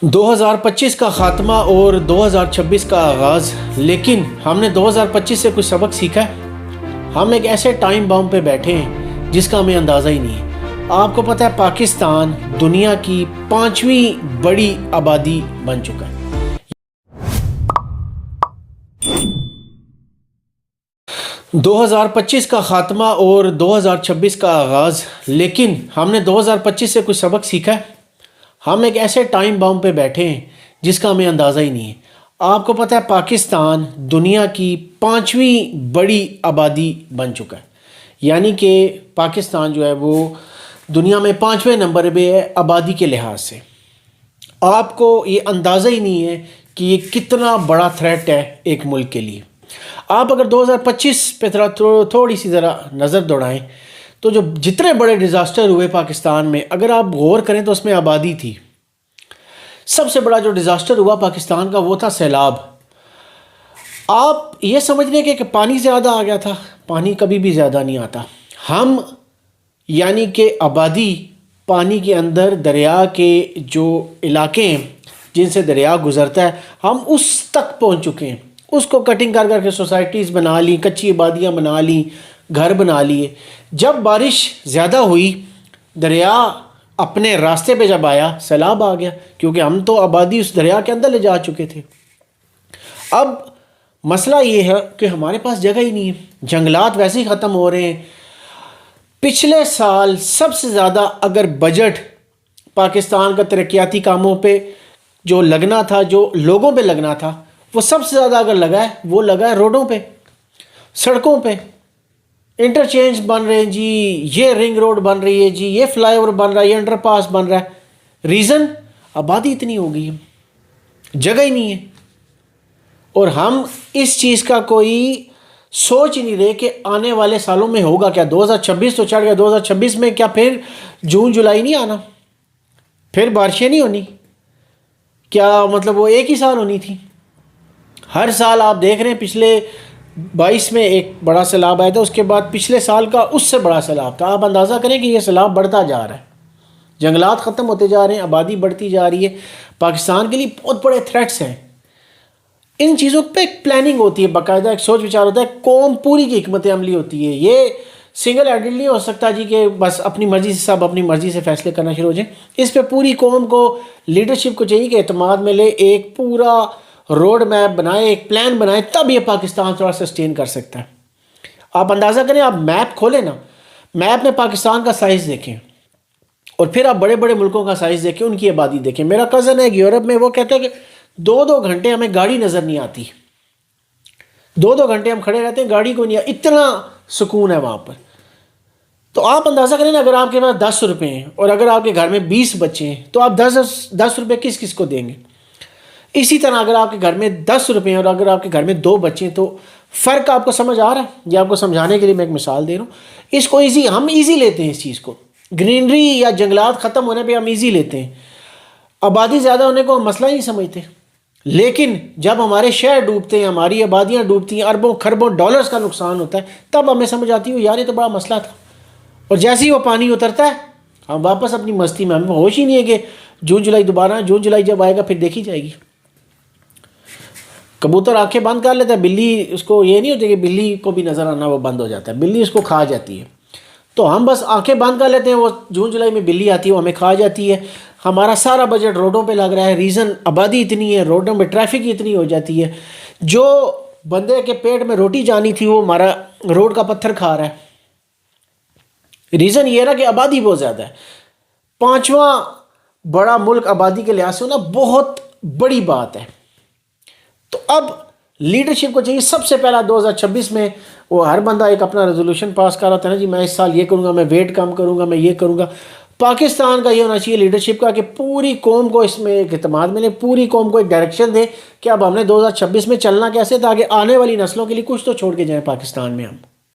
2025 کا خاتمہ اور 2026 کا آغاز، لیکن ہم نے 2025 سے کچھ سبق سیکھا ہے۔ ہم ایک ایسے ٹائم بام پہ بیٹھے ہیں جس کا ہمیں اندازہ ہی نہیں ہے۔ آپ کو پتہ ہے پاکستان دنیا کی 5ویں بڑی آبادی بن چکا ہے۔ 2025 کا خاتمہ اور 2026 کا آغاز، لیکن ہم نے 2025 سے کچھ سبق سیکھا ہے۔ ہم ایک ایسے ٹائم بام پہ بیٹھے ہیں جس کا ہمیں اندازہ ہی نہیں ہے۔ آپ کو پتہ ہے پاکستان دنیا کی 5ویں بڑی آبادی بن چکا ہے، یعنی کہ پاکستان جو ہے وہ دنیا میں 5ویں نمبر پہ ہے آبادی کے لحاظ سے۔ آپ کو یہ اندازہ ہی نہیں ہے کہ یہ کتنا بڑا تھریٹ ہے ایک ملک کے لیے۔ آپ اگر 2025 پہ تھوڑی سی ذرا نظر دوڑائیں تو جو جتنے بڑے ڈیزاسٹر ہوئے پاکستان میں، اگر آپ غور کریں تو اس میں آبادی تھی۔ سب سے بڑا جو ڈیزاسٹر ہوا پاکستان کا وہ تھا سیلاب۔ آپ یہ سمجھ لیں کہ پانی زیادہ آ گیا تھا، پانی کبھی بھی زیادہ نہیں آتا۔ ہم یعنی کہ آبادی پانی کے اندر دریا کے جو علاقے ہیں جن سے دریا گزرتا ہے، ہم اس تک پہنچ چکے ہیں۔ اس کو کٹنگ کر کر کے سوسائٹیز بنا لی، کچی آبادیاں بنا لی، گھر بنا لیے۔ جب بارش زیادہ ہوئی، دریا اپنے راستے پہ جب آیا، سیلاب آ گیا، کیونکہ ہم تو آبادی اس دریا کے اندر لے جا چکے تھے۔ اب مسئلہ یہ ہے کہ ہمارے پاس جگہ ہی نہیں ہے، جنگلات ویسے ہی ختم ہو رہے ہیں۔ پچھلے سال سب سے زیادہ اگر بجٹ پاکستان کا ترقیاتی کاموں پہ جو لگنا تھا، جو لوگوں پہ لگنا تھا، وہ سب سے زیادہ اگر لگا ہے وہ لگا ہے روڈوں پہ، سڑکوں پہ۔ انٹرچینج بن رہے ہیں جی، یہ رنگ روڈ بن رہی ہے جی، یہ فلائی اوور بن رہا ہے، یہ انڈر پاس بن رہا ہے۔ ریزن آبادی اتنی ہو گئی ہے، جگہ ہی نہیں ہے، اور ہم اس چیز کا کوئی سوچ ہی نہیں رہے کہ آنے والے سالوں میں ہوگا کیا۔ 2026 تو چڑھ گیا، 2026 میں کیا پھر جون جولائی نہیں آنا؟ پھر بارشیں نہیں ہونی؟ کیا مطلب وہ ایک ہی سال ہونی تھی؟ ہر سال آپ دیکھ رہے ہیں، پچھلے 22 میں ایک بڑا سیلاب آیا تھا، اس کے بعد پچھلے سال کا اس سے بڑا سیلاب تھا۔ آپ اندازہ کریں کہ یہ سیلاب بڑھتا جا رہا ہے، جنگلات ختم ہوتے جا رہے ہیں، آبادی بڑھتی جا رہی ہے۔ پاکستان کے لیے بہت بڑے تھریٹس ہیں۔ ان چیزوں پہ ایک پلاننگ ہوتی ہے، باقاعدہ ایک سوچ وچار ہوتا ہے، قوم پوری کی حکمت عملی ہوتی ہے۔ یہ سنگل ہینڈڈ نہیں ہو سکتا جی کہ بس اپنی مرضی سے سب اپنی مرضی سے فیصلے کرنا شروع ہو جائیں۔ اس پہ پوری قوم کو، لیڈرشپ کو چاہیے کہ اعتماد میں لے، ایک پورا روڈ میپ بنائے، ایک پلان بنائے، تب یہ پاکستان تھوڑا سسٹین کر سکتا ہے۔ آپ اندازہ کریں، آپ میپ کھولیں نا، میپ میں پاکستان کا سائز دیکھیں اور پھر آپ بڑے بڑے ملکوں کا سائز دیکھیں، ان کی آبادی دیکھیں۔ میرا کزن ہے یورپ میں، وہ کہتا ہے کہ 2 گھنٹے ہمیں گاڑی نظر نہیں آتی، 2 گھنٹے ہم کھڑے رہتے ہیں، گاڑی کو نہیں، اتنا سکون ہے وہاں پر۔ تو آپ اندازہ کریں نا، اگر آپ کے پاس 10 روپے ہیں اور اگر آپ کے گھر میں 20 بچے ہیں تو آپ 10 روپے کس کس کو دیں گے؟ اسی طرح اگر آپ کے گھر میں 10 روپے ہیں اور اگر آپ کے گھر میں 2 بچے ہیں تو فرق آپ کو سمجھ آ رہا ہے؟ یہ آپ کو سمجھانے کے لیے میں ایک مثال دے رہا ہوں۔ اس کو ہم ایزی لیتے ہیں، اس چیز کو گرینری یا جنگلات ختم ہونے پہ ہم ایزی لیتے ہیں، آبادی زیادہ ہونے کو ہم مسئلہ ہی نہیں سمجھتے۔ لیکن جب ہمارے شہر ڈوبتے ہیں، ہماری آبادیاں ڈوبتی ہیں، اربوں خربوں ڈالرز کا نقصان ہوتا ہے، تب ہمیں سمجھ آتی ہے یار یہ تو بڑا مسئلہ تھا۔ اور جیسے ہی وہ پانی اترتا ہے ہم واپس اپنی مستی میں، ہمیں ہوش ہی نہیں ہے کہ جون جولائی جب آئے گا پھر دیکھی جائے گی۔ کبوتر آنکھیں بند کر لیتا ہے، بلی اس کو یہ نہیں ہوتی کہ بلی کو بھی نظر آنا وہ بند ہو جاتا ہے، بلی اس کو کھا جاتی ہے۔ تو ہم بس آنکھیں بند کر لیتے ہیں، وہ جون جولائی میں بلی آتی ہے، وہ ہمیں کھا جاتی ہے۔ ہمارا سارا بجٹ روڈوں پہ لگ رہا ہے، ریزن آبادی اتنی ہے، روڈوں پہ ٹریفک اتنی ہو جاتی ہے، جو بندے کے پیٹ میں روٹی جانی تھی وہ ہمارا روڈ کا پتھر کھا رہا ہے۔ ریزن یہ ہے نا کہ آبادی بہت زیادہ ہے۔ 5واں بڑا ملک آبادی کے لحاظ سے ہونا بہت بڑی بات ہے۔ تو اب لیڈرشپ کو چاہیے سب سے پہلا 2026 میں، وہ ہر بندہ ایک اپنا ریزولوشن پاس کر رہا تھا نا جی، میں اس سال یہ کروں گا، میں ویٹ کم کروں گا، میں یہ کروں گا۔ پاکستان کا یہ ہونا چاہیے لیڈرشپ کا کہ پوری قوم کو اس میں ایک اعتماد ملے، پوری قوم کو ایک ڈائریکشن دے کہ اب ہم نے 2026 میں چلنا کیسے، تاکہ آنے والی نسلوں کے لیے کچھ تو چھوڑ کے جائیں پاکستان میں ہم۔